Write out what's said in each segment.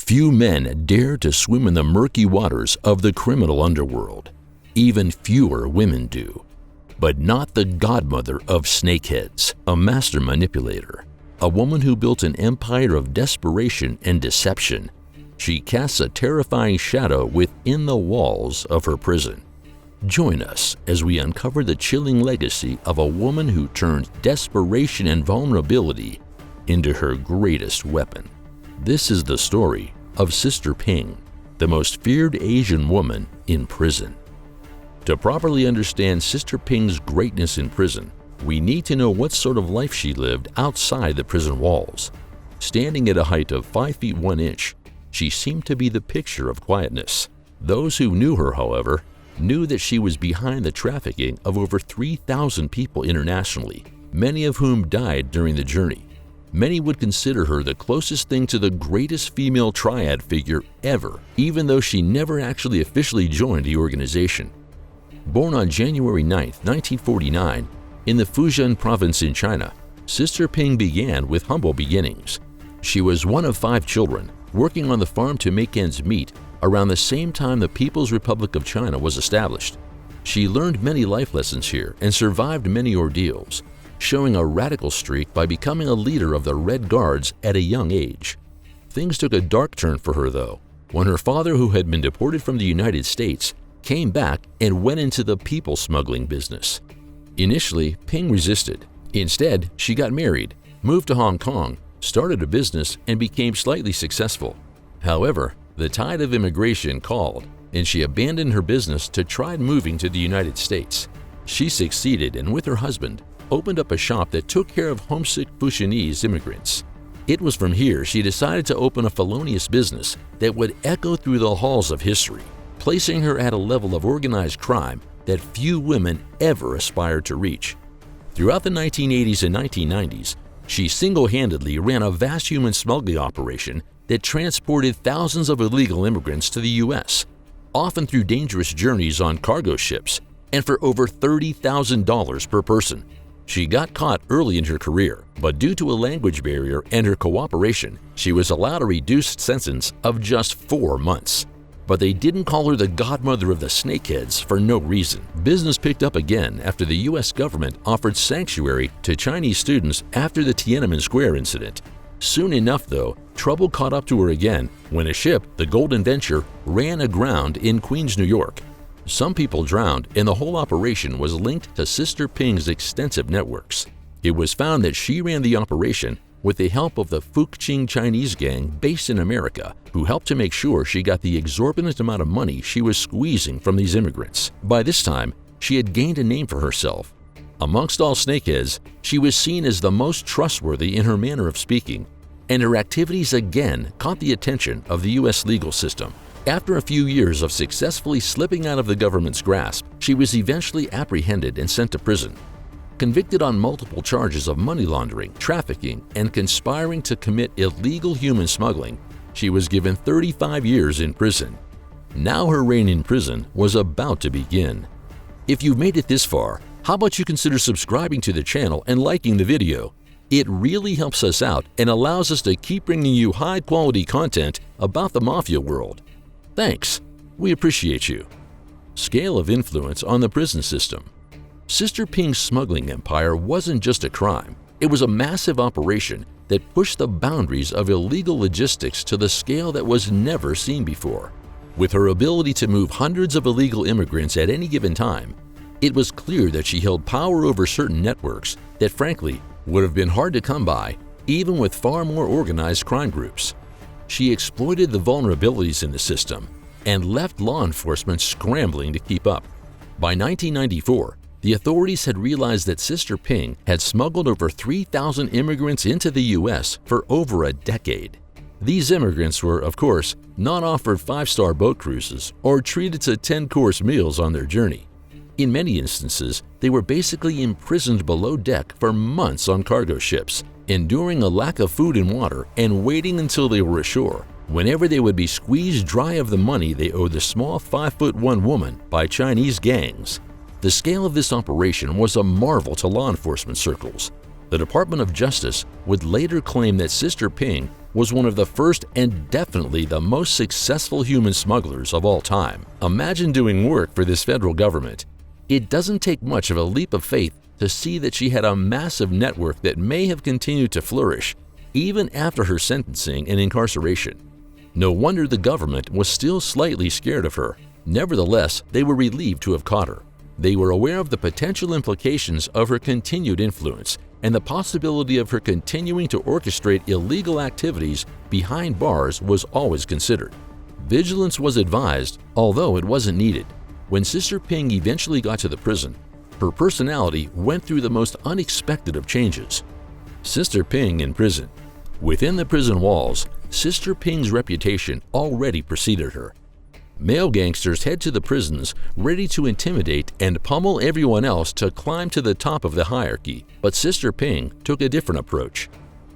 Few men dare to swim in the murky waters of the criminal underworld. Even fewer women do. But not the Godmother of Snakeheads, a master manipulator, a woman who built an empire of desperation and deception. She casts a terrifying shadow within the walls of her prison. Join us as we uncover the chilling legacy of a woman who turned desperation and vulnerability into her greatest weapon. This is the story of Sister Ping, the most feared Asian woman in prison. To properly understand Sister Ping's greatness in prison, we need to know what sort of life she lived outside the prison walls. Standing at a height of 5 feet 1 inch, she seemed to be the picture of quietness. Those who knew her, however, knew that she was behind the trafficking of over 3,000 people internationally, many of whom died during the journey. Many would consider her the closest thing to the greatest female triad figure ever, even though she never actually officially joined the organization. Born on January 9, 1949, in the Fujian province in China, Sister Ping began with humble beginnings. She was one of 5 children, working on the farm to make ends meet around the same time the People's Republic of China was established. She learned many life lessons here and survived many ordeals, showing a radical streak by becoming a leader of the Red Guards at a young age. Things took a dark turn for her, though, when her father, who had been deported from the United States, came back and went into the people smuggling business. Initially, Ping resisted. Instead, she got married, moved to Hong Kong, started a business, and became slightly successful. However, the tide of immigration called, and she abandoned her business to try moving to the United States. She succeeded and, with her husband, opened up a shop that took care of homesick Fujianese immigrants. It was from here she decided to open a felonious business that would echo through the halls of history, placing her at a level of organized crime that few women ever aspired to reach. Throughout the 1980s and 1990s, she single-handedly ran a vast human smuggling operation that transported thousands of illegal immigrants to the U.S., often through dangerous journeys on cargo ships, and for over $30,000 per person. She got caught early in her career, but due to a language barrier and her cooperation, she was allowed a reduced sentence of just 4 months. But they didn't call her the Godmother of the Snakeheads for no reason. Business picked up again after the U.S. government offered sanctuary to Chinese students after the Tiananmen Square incident. Soon enough, though, trouble caught up to her again when a ship, the Golden Venture, ran aground in Queens, New York. Some people drowned, and the whole operation was linked to Sister Ping's extensive networks. It was found that she ran the operation with the help of the Fuqing Chinese gang based in America, who helped to make sure she got the exorbitant amount of money she was squeezing from these immigrants. By this time, she had gained a name for herself. Amongst all snakeheads, she was seen as the most trustworthy in her manner of speaking, and her activities again caught the attention of the U.S. legal system. After a few years of successfully slipping out of the government's grasp, she was eventually apprehended and sent to prison. Convicted on multiple charges of money laundering, trafficking, and conspiring to commit illegal human smuggling, she was given 35 years in prison. Now her reign in prison was about to begin. If you've made it this far, how about you consider subscribing to the channel and liking the video? It really helps us out and allows us to keep bringing you high-quality content about the mafia world. Thanks. We appreciate you. Scale of influence on the prison system. Sister Ping's smuggling empire wasn't just a crime. It was a massive operation that pushed the boundaries of illegal logistics to the scale that was never seen before. With her ability to move hundreds of illegal immigrants at any given time, it was clear that she held power over certain networks that, frankly, would have been hard to come by, even with far more organized crime groups. She exploited the vulnerabilities in the system and left law enforcement scrambling to keep up. By 1994, the authorities had realized that Sister Ping had smuggled over 3,000 immigrants into the U.S. for over a decade. These immigrants were, of course, not offered 5-star boat cruises or treated to 10-course meals on their journey. In many instances, they were basically imprisoned below deck for months on cargo ships, enduring a lack of food and water and waiting until they were ashore, whenever they would be squeezed dry of the money they owed the small 5'1" woman by Chinese gangs. The scale of this operation was a marvel to law enforcement circles. The Department of Justice would later claim that Sister Ping was one of the first and definitely the most successful human smugglers of all time. Imagine doing work for this federal government. It doesn't take much of a leap of faith to see that she had a massive network that may have continued to flourish even after her sentencing and incarceration. No wonder the government was still slightly scared of her. Nevertheless, they were relieved to have caught her. They were aware of the potential implications of her continued influence and the possibility of her continuing to orchestrate illegal activities behind bars was always considered. Vigilance was advised, although it wasn't needed. When Sister Ping eventually got to the prison, her personality went through the most unexpected of changes. Sister Ping in prison. Within the prison walls, Sister Ping's reputation already preceded her. Male gangsters head to the prisons ready to intimidate and pummel everyone else to climb to the top of the hierarchy, but Sister Ping took a different approach.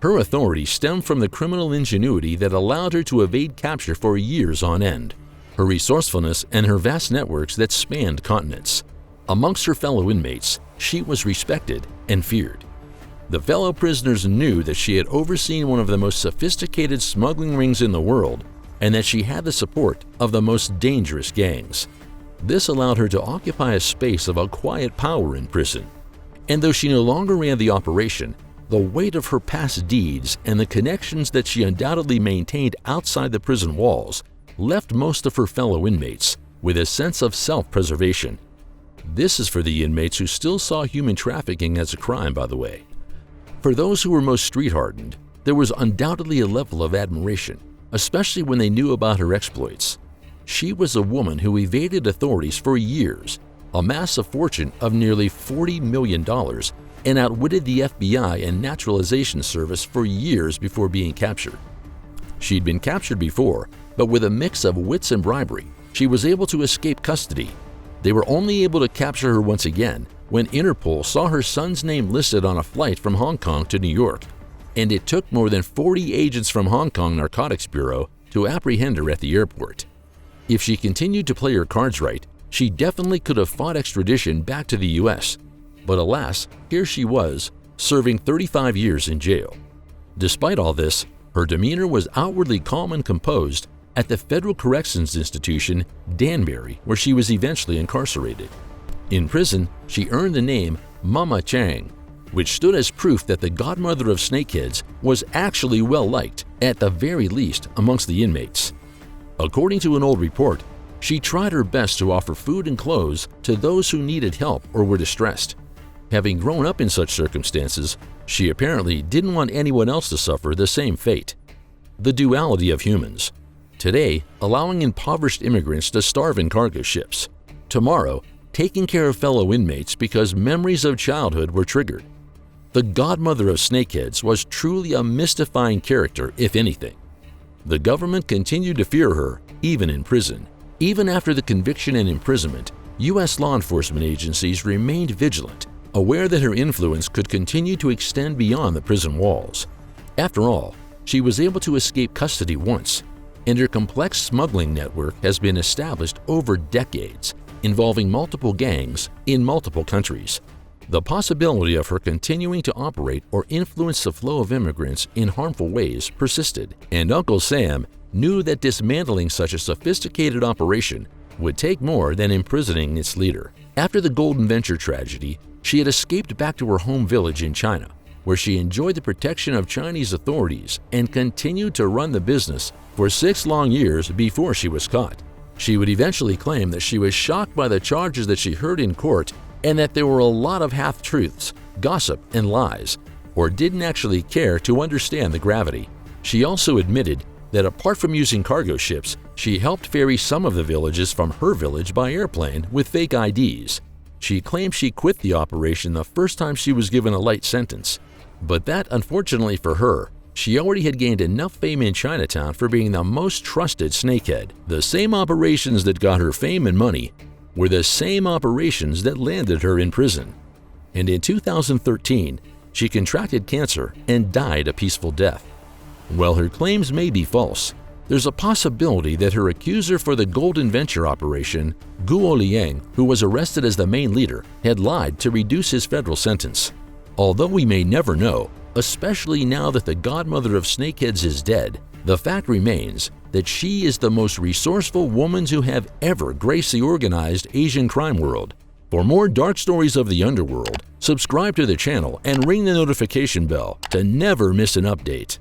Her authority stemmed from the criminal ingenuity that allowed her to evade capture for years on end, her resourcefulness, and her vast networks that spanned continents. Amongst her fellow inmates, she was respected and feared. The fellow prisoners knew that she had overseen one of the most sophisticated smuggling rings in the world and that she had the support of the most dangerous gangs. This allowed her to occupy a space of a quiet power in prison. And though she no longer ran the operation, the weight of her past deeds and the connections that she undoubtedly maintained outside the prison walls left most of her fellow inmates with a sense of self-preservation. This is for the inmates who still saw human trafficking as a crime, by the way. For those who were most street-hardened, there was undoubtedly a level of admiration, especially when they knew about her exploits. She was a woman who evaded authorities for years, amassed a fortune of nearly $40 million, and outwitted the FBI and Naturalization Service for years before being captured. She'd been captured before, but with a mix of wits and bribery, she was able to escape custody. They were only able to capture her once again when Interpol saw her son's name listed on a flight from Hong Kong to New York, and it took more than 40 agents from Hong Kong Narcotics Bureau to apprehend her at the airport. If she continued to play her cards right, she definitely could have fought extradition back to the US. But alas, here she was, serving 35 years in jail. Despite all this, her demeanor was outwardly calm and composed at the Federal Corrections Institution, Danbury, where she was eventually incarcerated. In prison, she earned the name Mama Chang, which stood as proof that the Godmother of Snakeheads was actually well-liked, at the very least amongst the inmates. According to an old report, she tried her best to offer food and clothes to those who needed help or were distressed. Having grown up in such circumstances, she apparently didn't want anyone else to suffer the same fate. The duality of humans. Today, allowing impoverished immigrants to starve in cargo ships. Tomorrow, taking care of fellow inmates because memories of childhood were triggered. The Godmother of Snakeheads was truly a mystifying character, if anything. The government continued to fear her, even in prison. Even after the conviction and imprisonment, U.S. law enforcement agencies remained vigilant, aware that her influence could continue to extend beyond the prison walls. After all, she was able to escape custody once, and her complex smuggling network has been established over decades, involving multiple gangs in multiple countries. The possibility of her continuing to operate or influence the flow of immigrants in harmful ways persisted, and Uncle Sam knew that dismantling such a sophisticated operation would take more than imprisoning its leader. After the Golden Venture tragedy, she had escaped back to her home village in China, where she enjoyed the protection of Chinese authorities and continued to run the business for 6 long years before she was caught. She would eventually claim that she was shocked by the charges that she heard in court and that there were a lot of half-truths, gossip, and lies, or didn't actually care to understand the gravity. She also admitted that apart from using cargo ships, she helped ferry some of the villages from her village by airplane with fake IDs. She claimed she quit the operation the first time she was given a light sentence, but that, unfortunately for her, she already had gained enough fame in Chinatown for being the most trusted snakehead. The same operations that got her fame and money were the same operations that landed her in prison. And in 2013, she contracted cancer and died a peaceful death. While her claims may be false, there's a possibility that her accuser for the Golden Venture operation, Guo Liang, who was arrested as the main leader, had lied to reduce his federal sentence. Although we may never know, especially now that the Godmother of Snakeheads is dead, the fact remains that she is the most resourceful woman to have ever graced the organized Asian crime world. For more dark stories of the underworld, subscribe to the channel and ring the notification bell to never miss an update.